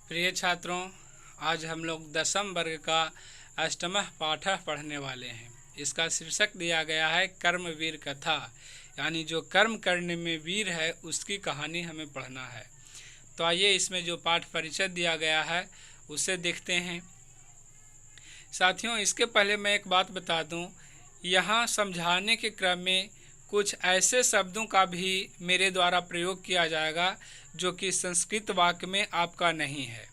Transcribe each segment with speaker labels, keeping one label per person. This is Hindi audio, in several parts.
Speaker 1: प्रिय छात्रों, आज हम लोग दसम वर्ग का अष्टमः पाठः पढ़ने वाले हैं। इसका शीर्षक दिया गया है कर्मवीर कथा, यानी जो कर्म करने में वीर है उसकी कहानी हमें पढ़ना है। तो आइए इसमें जो पाठ परिचय दिया गया है उसे देखते हैं। साथियों, इसके पहले मैं एक बात बता दूं, यहाँ समझाने के क्रम में कुछ ऐसे शब्दों का भी मेरे द्वारा प्रयोग किया जाएगा जो कि संस्कृत वाक्य में आपका नहीं है,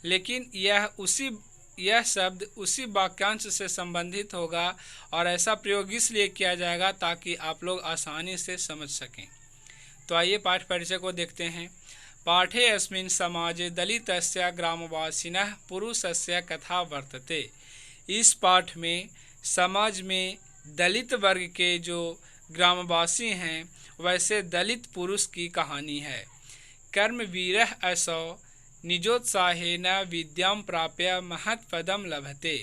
Speaker 1: लेकिन यह शब्द उसी वाक्यांश से संबंधित होगा और ऐसा प्रयोग इसलिए किया जाएगा ताकि आप लोग आसानी से समझ सकें। तो आइए पाठ परिचय को देखते हैं। पाठे अस्मिन् समाजे दलितस्य ग्रामवासिनः पुरुषस्य कथा वर्तते। इस पाठ में समाज में दलित वर्ग के जो ग्रामवासी हैं वैसे दलित पुरुष की कहानी है। कर्मवीरः असौ निजोत्साहेन विद्यां प्राप्य महत्पदं लभते।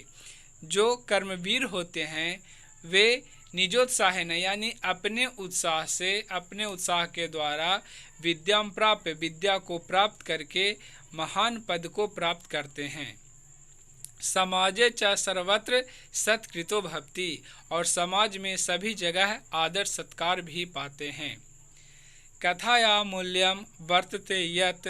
Speaker 1: जो कर्मवीर होते हैं वे निजोत्साहेन यानी अपने उत्साह से, अपने उत्साह के द्वारा विद्यां प्राप्य विद्या को प्राप्त करके महान पद को प्राप्त करते हैं। समाजे च सर्वत्र सत्कृतो भवति, और समाज में सभी जगह आदर सत्कार भी पाते हैं। कथाया मूल्यम वर्तते यत्,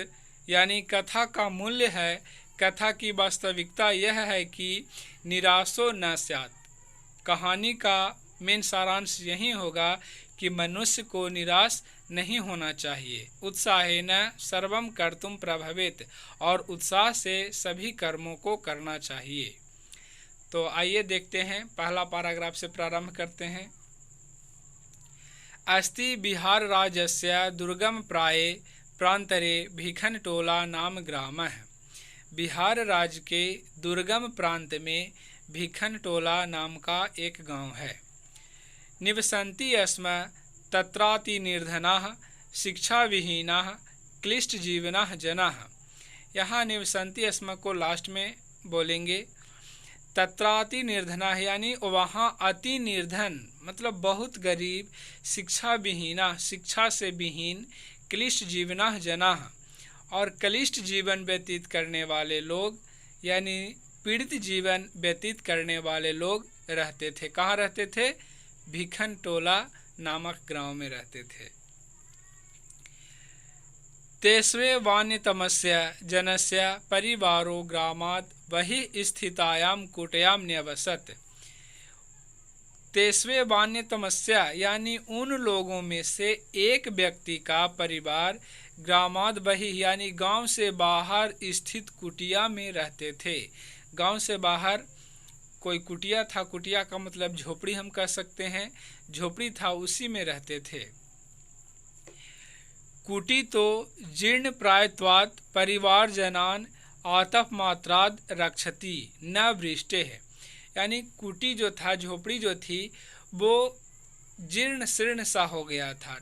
Speaker 1: यानी कथा का मूल्य है, कथा की वास्तविकता यह है कि निराशो न स्यात्। कहानी का मेन सारांश यही होगा कि मनुष्य को निराश नहीं होना चाहिए। उत्साहेन सर्वं कर्तुं प्रभवेत्, और उत्साह से सभी कर्मों को करना चाहिए। तो आइए देखते हैं, पहला पैराग्राफ से प्रारंभ करते हैं। अस्ति बिहार राज्यस्य दुर्गम प्राये प्रांतरे भिखनटोला नाम ग्रामः। बिहार राज्य के दुर्गम प्रांत में भिखनटोला नाम का एक गांव है। निवसन्ति स्म तत्रातिनिर्धनाः शिक्षाविहीनाः क्लिष्टजीवनाः जनाः। यहाँ निवसन्ति स्म को लास्ट में बोलेंगे। तत्राति निर्धना यानी वहाँ अति निर्धन मतलब बहुत गरीब, शिक्षा विहीना शिक्षा से विहीन, क्लिष्ट जीवना जनाः और क्लिष्ट जीवन व्यतीत करने वाले लोग यानी पीड़ित जीवन व्यतीत करने वाले लोग रहते थे। कहाँ रहते थे? भिखनटोला नामक गांव में रहते थे। तेस्वे वान्यतमस्य जनस्य परिवारो ग्रामात् बहिः स्थितायां कुटयां न्यवसत्। तेस्वे वान्यतमस्य यानी उन लोगों में से एक व्यक्ति का परिवार ग्रामात् बहिः यानी गांव से बाहर स्थित कुटिया में रहते थे। गांव से बाहर कोई कुटिया था, कुटिया का मतलब झोपड़ी हम कह सकते हैं, झोपड़ी था, उसी में रहते थे। कुटी तो जीर्ण प्रायत्वात् परिवार जनान आतप मात्राद रक्षति न वृष्टे है, यानी कुटी जो था, झोपड़ी जो थी वो जीर्ण शीर्ण सा हो गया था,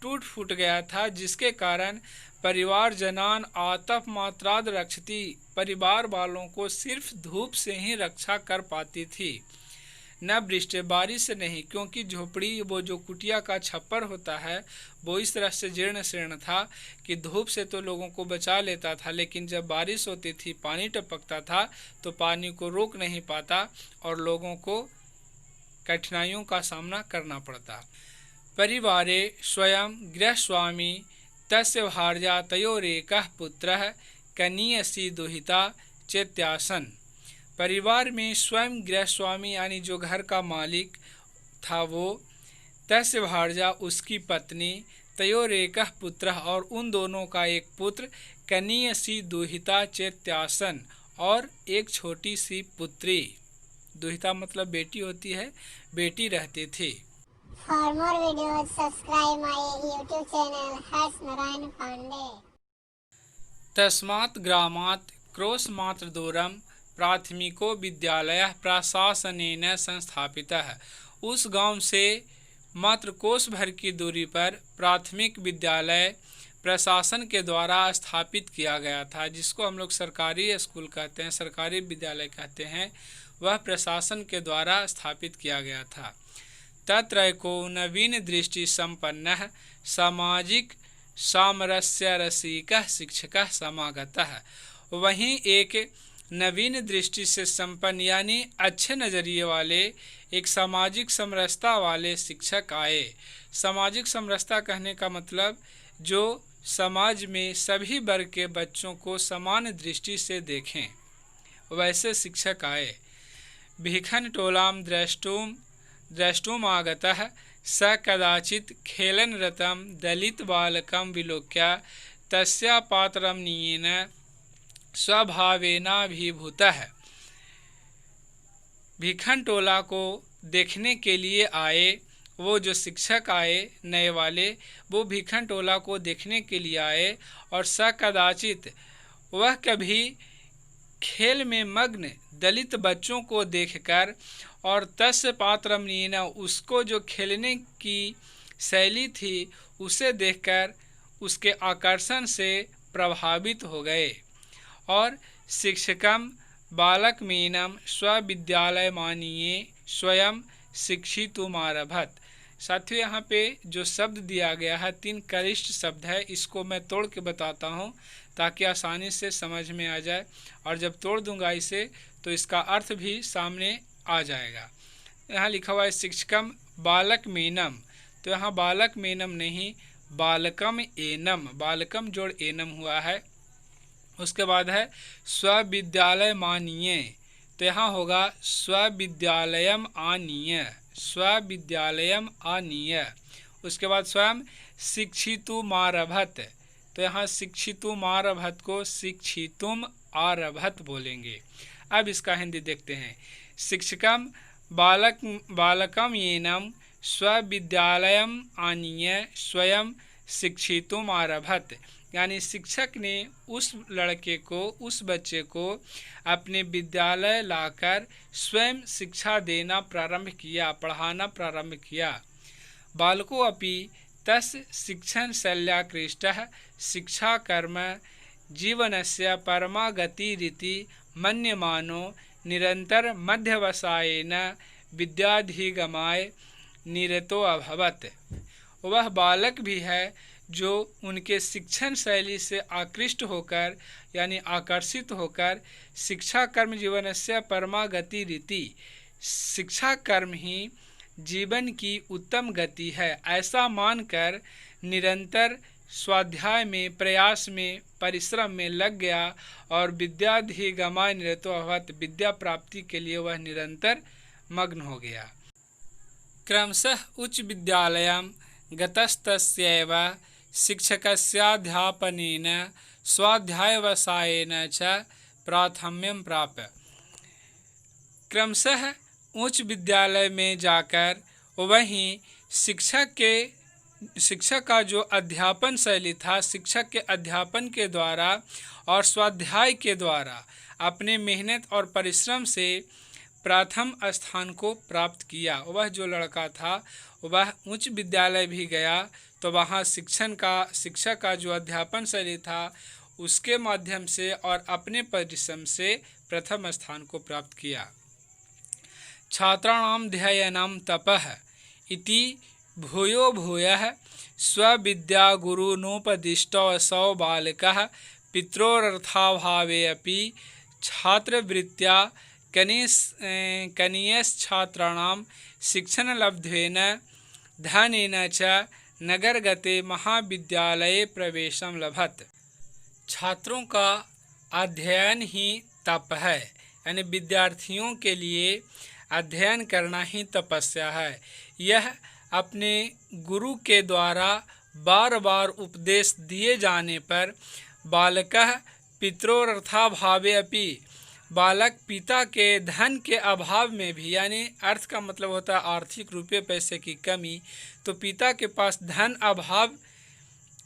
Speaker 1: टूट फूट गया था, जिसके कारण परिवार जनान आतप मात्राद रक्षति परिवार वालों को सिर्फ धूप से ही रक्षा कर पाती थी, न वृष्टि बारिश से नहीं, क्योंकि झोपड़ी वो जो कुटिया का छप्पर होता है वो इस तरह से जीर्ण शीर्ण था कि धूप से तो लोगों को बचा लेता था, लेकिन जब बारिश होती थी, पानी टपकता था तो पानी को रोक नहीं पाता और लोगों को कठिनाइयों का सामना करना पड़ता। परिवारे स्वयं गृहस्वामी तस्य भार्या तयोरेकः पुत्रः कनीयसी दुहिता चेत्यासन। परिवार में स्वयं गृहस्वामी यानी जो घर का मालिक था वो, तस्य भार्या उसकी पत्नी, तयोरेकः पुत्रः और उन दोनों का एक पुत्र, कनीयसी दुहिता चेत्यासन और एक छोटी सी पुत्री, दुहिता मतलब बेटी होती है, बेटी रहती थी।
Speaker 2: For more videos, subscribe my YouTube channel Harsh Narayan Pandey.
Speaker 1: तस्मात् ग्रामात् क्रोशमात्र दूरम प्राथमिको विद्यालयः प्रशासनेन संस्थापितः। उस गांव से मात्र कोस भर की दूरी पर प्राथमिक विद्यालय प्रशासन के द्वारा स्थापित किया गया था, जिसको हम लोग सरकारी स्कूल कहते हैं, सरकारी विद्यालय कहते हैं, वह प्रशासन के द्वारा स्थापित किया गया था। तत्र एको नवीन दृष्टि संपन्नः सामाजिक सामरस्य रसिकः शिक्षकः समागतः। वहीं एक नवीन दृष्टि से संपन्न यानी अच्छे नज़रिए वाले एक सामाजिक समरसता वाले शिक्षक आए। सामाजिक समरसता कहने का मतलब जो समाज में सभी वर्ग के बच्चों को समान दृष्टि से देखें, वैसे शिक्षक आए। भिखन टोलाम द्रष्टुम आगतः स कदाचित् खेलन रतं दलित बालकं विलोक्य तस्या पात्रमनीयेन स्वभावेनाभिभूतः। भिखन टोला को देखने के लिए आए। वो जो शिक्षक आए नए वाले, वो भिखन टोला को देखने के लिए आए और स कदाचित वह कभी खेल में मग्न दलित बच्चों को देखकर और तस्य पात्रमनीयेन उसको जो खेलने की शैली थी उसे देखकर उसके आकर्षण से प्रभावित हो गए। और शिक्षकम बालकमीनम स्वविद्यालयमानीये स्वयं शिक्षितुमारभत। साथियों, यहाँ पे जो शब्द दिया गया है 3 कनिष्ठ शब्द है, इसको मैं तोड़ के बताता हूँ ताकि आसानी से समझ में आ जाए, और जब तोड़ दूंगा इसे तो इसका अर्थ भी सामने आ जाएगा। यहाँ लिखा हुआ है शिक्षकम बालक मेनम, तो यहाँ बालक मेनम नहीं बालकम एनम, बालकम जोड़ एनम हुआ है। उसके बाद है स्वविद्यालय मानीय, तो यहाँ होगा स्वविद्यालयम आनीय, स्वविद्यालयम आनीय। उसके बाद स्वयं शिक्षितुम आरभत, तो यहाँ शिक्षितुम आरभत को शिक्षितुम आरभत बोलेंगे। अब इसका हिंदी देखते हैं। शिक्षकम बालकम येनम स्वविद्यालयम आनीय स्वयं शिक्षितुम आरभत, यानी शिक्षक ने उस लड़के को, उस बच्चे को अपने विद्यालय लाकर स्वयं शिक्षा देना प्रारंभ किया, पढ़ाना प्रारंभ किया। बालको अपि तस् शिक्षण शल्याकृष्टः शिक्षा कर्म जीवनस्य परमा गतिरिति मन्यमानो निरंतर मध्यवसायेन विद्याधिगमाय निरतो अभवत्। वह बालक भी है जो उनके शिक्षण शैली से आकृष्ट होकर यानी आकर्षित होकर शिक्षा कर्म जीवनस्य परमा गति रीति, शिक्षा कर्म ही जीवन की उत्तम गति है ऐसा मानकर निरंतर स्वाध्याय में, प्रयास में, परिश्रम में लग गया और विद्याधिगमाय निरतो अभवत्, विद्या प्राप्ति के लिए वह निरंतर मग्न हो गया। क्रमशः उच्च विद्यालयं गतस्तस्यैव शिक्षकस्याध्यापनेन स्वाध्यायवसायेन च प्राथम्यं प्राप्य। क्रमशः उच्च विद्यालय में जाकर वहीं शिक्षक का जो अध्यापन शैली था, शिक्षक के अध्यापन के द्वारा और स्वाध्याय के द्वारा अपने मेहनत और परिश्रम से प्रथम स्थान को प्राप्त किया। वह जो लड़का था वह उच्च विद्यालय भी गया तो वहाँ शिक्षक का जो अध्यापन शैली था उसके माध्यम से और अपने परिश्रम से प्रथम स्थान को प्राप्त किया। छात्राणां ध्ययनं तपः इति भूयो भूयः स्वविद्या गुरुनोपदिष्टोऽसौ बालकः पित्रोरर्थाभावे अपि छात्रवृत्त्या कनीयश्छात्राणां शिक्षणलब्धेन धनेन च नगरगते महाविद्यालये प्रवेशं लभत। छात्रों का अध्ययन ही तप है, यानी विद्यार्थियों के लिए अध्ययन करना ही तपस्या है। यह अपने गुरु के द्वारा बार बार उपदेश दिए जाने पर बालकः पित्रोरर्थाभावे अपि, बालक पिता के धन के अभाव में भी, यानी अर्थ का मतलब होता है आर्थिक रुपये पैसे की कमी, तो पिता के पास धन अभाव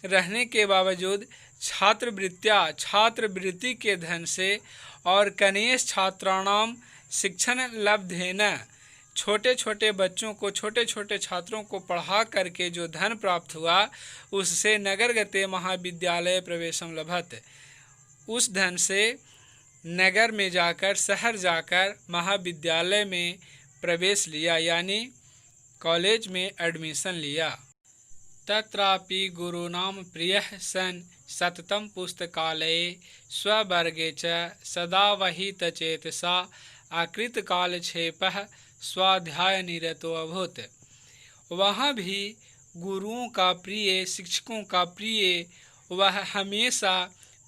Speaker 1: रहने के बावजूद छात्रवृत्ति के धन से और कनियश छात्राणाम शिक्षण लब्धेन, छोटे छोटे बच्चों को, छोटे छोटे छात्रों को पढ़ा करके जो धन प्राप्त हुआ उससे नगरगते महाविद्यालय प्रवेशम लभत, उस धन से नगर में जाकर, शहर जाकर महाविद्यालय में प्रवेश लिया, यानी कॉलेज में एडमिशन लिया। तत्रापि गुरूणां प्रियः सन् सततं पुस्तकालये स्ववर्गे च सदा वहितचेतसा अकृतकालक्षेपः स्वाध्यायनिरतो अभूत्। वहाँ भी गुरुओं का प्रिय, शिक्षकों का प्रिय, वह हमेशा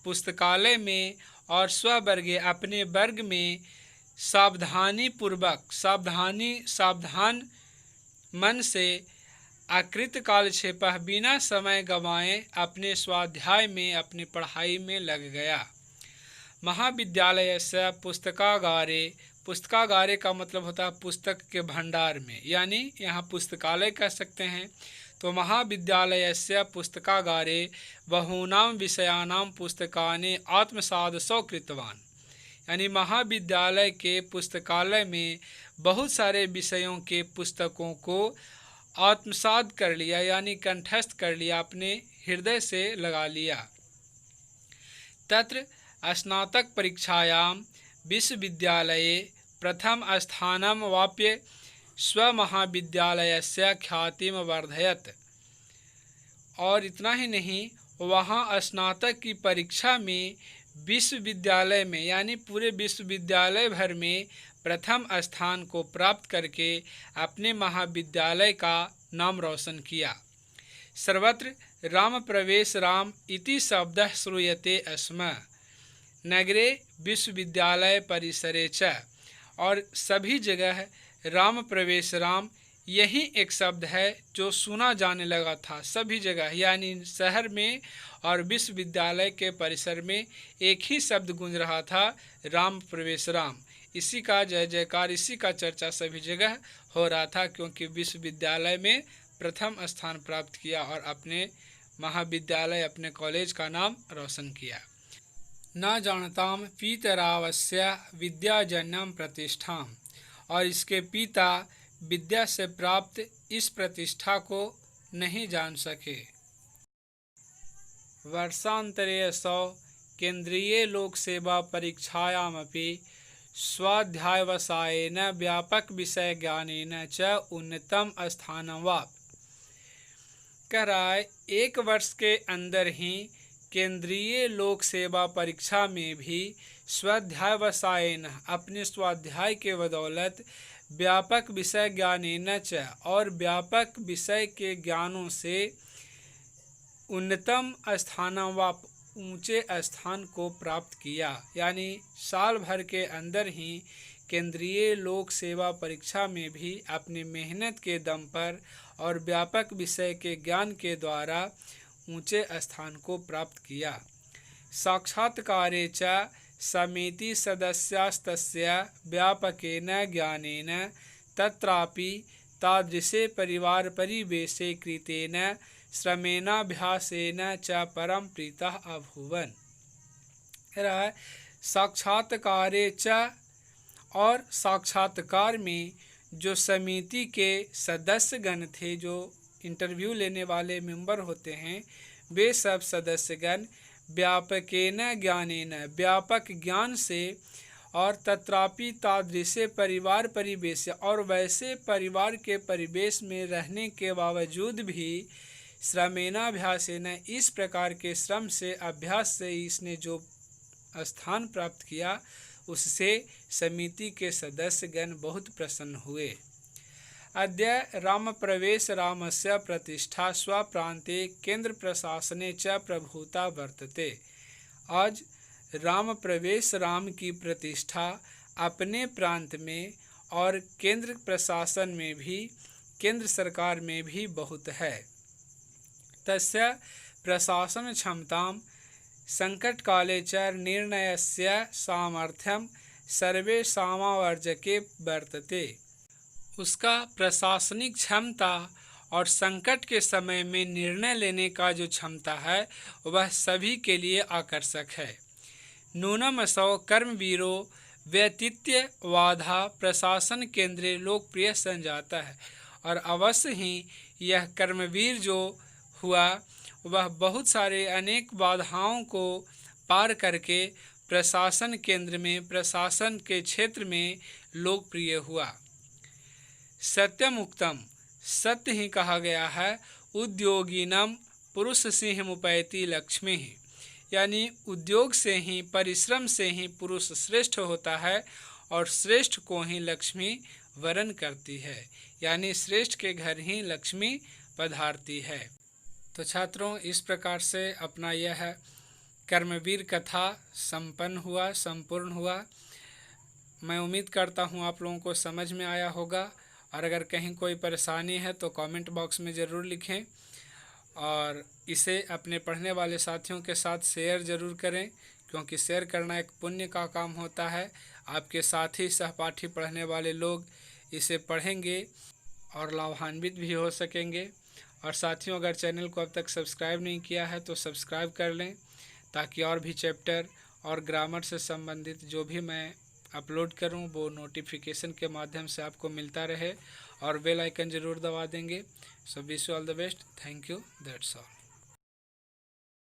Speaker 1: पुस्तकालय में और स्ववर्गे अपने वर्ग में सावधान मन से अकृत कालक्षेप बिना समय गंवाए अपने स्वाध्याय में, अपनी पढ़ाई में लग गया। महाविद्यालय से पुस्तकागारे, पुस्तकागारे का मतलब होता है पुस्तक के भंडार में, यानी यहाँ पुस्तकालय कह सकते हैं। तो महाविद्यालय से पुस्तकागारे बहूनां विषयानां पुस्तकानि आत्मसादसौ कृतवान्, यानी महाविद्यालय के पुस्तकालय में बहुत सारे विषयों के पुस्तकों को आत्मसात कर लिया, यानी कंठस्थ कर लिया, अपने हृदय से लगा लिया। तत्र स्नातक परीक्षायां विश्वविद्यालये प्रथम स्थानं वाप्य स्वमहाविद्यालयस्य ख्यातिं वर्धयत्। और इतना ही नहीं, वहाँ स्नातक की परीक्षा में विश्वविद्यालय में, यानी पूरे विश्वविद्यालय भर में प्रथम स्थान को प्राप्त करके अपने महाविद्यालय का नाम रोशन किया। सर्वत्र राम प्रवेश राम इति शब्दः श्रूयते स्म नगरे विश्वविद्यालय परिसरे च। और सभी जगह राम प्रवेश राम यही एक शब्द है जो सुना जाने लगा था सभी जगह, यानी शहर में और विश्वविद्यालय के परिसर में एक ही शब्द गूंज रहा था, राम प्रवेश राम। इसी का जय जयकार, इसी का चर्चा सभी जगह हो रहा था, क्योंकि विश्वविद्यालय में प्रथम स्थान प्राप्त किया और अपने महाविद्यालय, अपने कॉलेज का नाम रोशन किया। न जानतां पीतरावस्य विद्याजन्यं प्रतिष्ठां, और इसके पिता विद्या से प्राप्त इस प्रतिष्ठा को नहीं जान सके। वर्षांतरे असौ केंद्रीय लोक सेवा परीक्षायामपि स्वाध्यायवसायेन व्यापक विषय ज्ञानेन च उन्नतम स्थानं वाप। कह रहा है, एक वर्ष के अंदर ही केंद्रीय लोक सेवा परीक्षा में भी स्वाध्यायवसायेन, अपने स्वाध्याय के बदौलत, व्यापक विषय ज्ञानेन च, और व्यापक विषय के ज्ञानों से उन्नतम स्थानं वाप, ऊंचे स्थान को प्राप्त किया। यानी साल भर के अंदर ही केंद्रीय लोक सेवा परीक्षा में भी अपनी मेहनत के दम पर और व्यापक विषय के ज्ञान के द्वारा ऊंचे स्थान को प्राप्त किया। साक्षात्कारे च समिति सदस्यास्तस्य व्यापकेन ज्ञानेन तत्रापि तादृशे परिवार परिवेशे कृतेन श्रमेणाभ्यासेन च परम प्रीतः अभूवन्। साक्षात्कारे च, और साक्षात्कार में जो समिति के सदस्यगण थे, जो इंटरव्यू लेने वाले मेंबर होते हैं, वे सब सदस्यगण व्यापकेन ज्ञानेन, व्यापक ज्ञान से, और तत्रापि तादृशे परिवार परिवेश, और वैसे परिवार के परिवेश में रहने के बावजूद भी श्रमेणाभ्यासेन, इस प्रकार के श्रम से, अभ्यास से इसने जो स्थान प्राप्त किया, उससे समिति के सदस्यगण बहुत प्रसन्न हुए। अद्य राम प्रवेश रामस्य प्रतिष्ठा स्वप्रान्ते केंद्र प्रशासने च प्रभूता वर्तते। आज राम प्रवेश राम की प्रतिष्ठा अपने प्रांत में और केंद्र प्रशासन में भी, केंद्र सरकार में भी बहुत है। तस्य प्रशासन क्षमतां संकटकाले च निर्णयस्य सामर्थ्यं सर्वेषामावर्जके वर्तते। उसका प्रशासनिक क्षमता और संकट के समय में निर्णय लेने का जो क्षमता है, वह सभी के लिए आकर्षक है। नूनम असौ कर्मवीरो व्यतीत्यवाधा प्रशासन केंद्रे लोकप्रिय संजाता है। और अवश्य ही यह कर्मवीर जो हुआ, वह बहुत सारे अनेक बाधाओं को पार करके प्रशासन केंद्र में, प्रशासन के क्षेत्र में लोकप्रिय हुआ। सत्यमुक्तम, सत्य ही कहा गया है, उद्योगिनम पुरुष सिंह मुपैति लक्ष्मी, यानी उद्योग से ही, परिश्रम से ही पुरुष श्रेष्ठ होता है और श्रेष्ठ को ही लक्ष्मी वरण करती है, यानी श्रेष्ठ के घर ही लक्ष्मी पधारती है। तो छात्रों, इस प्रकार से अपना यह कर्मवीर कथा संपूर्ण हुआ। मैं उम्मीद करता हूँ आप लोगों को समझ में आया होगा, और अगर कहीं कोई परेशानी है तो कमेंट बॉक्स में ज़रूर लिखें, और इसे अपने पढ़ने वाले साथियों के साथ शेयर ज़रूर करें, क्योंकि शेयर करना एक पुण्य का काम होता है। आपके साथी सहपाठी पढ़ने वाले लोग इसे पढ़ेंगे और लाभान्वित भी हो सकेंगे। और साथियों, अगर चैनल को अब तक सब्सक्राइब नहीं किया है तो सब्सक्राइब कर लें, ताकि और भी चैप्टर और ग्रामर से संबंधित जो भी मैं अपलोड करूं वो नोटिफिकेशन के माध्यम से आपको मिलता रहे, और बेल आइकन ज़रूर दबा देंगे। So wish you all the best. Thank you. That's all.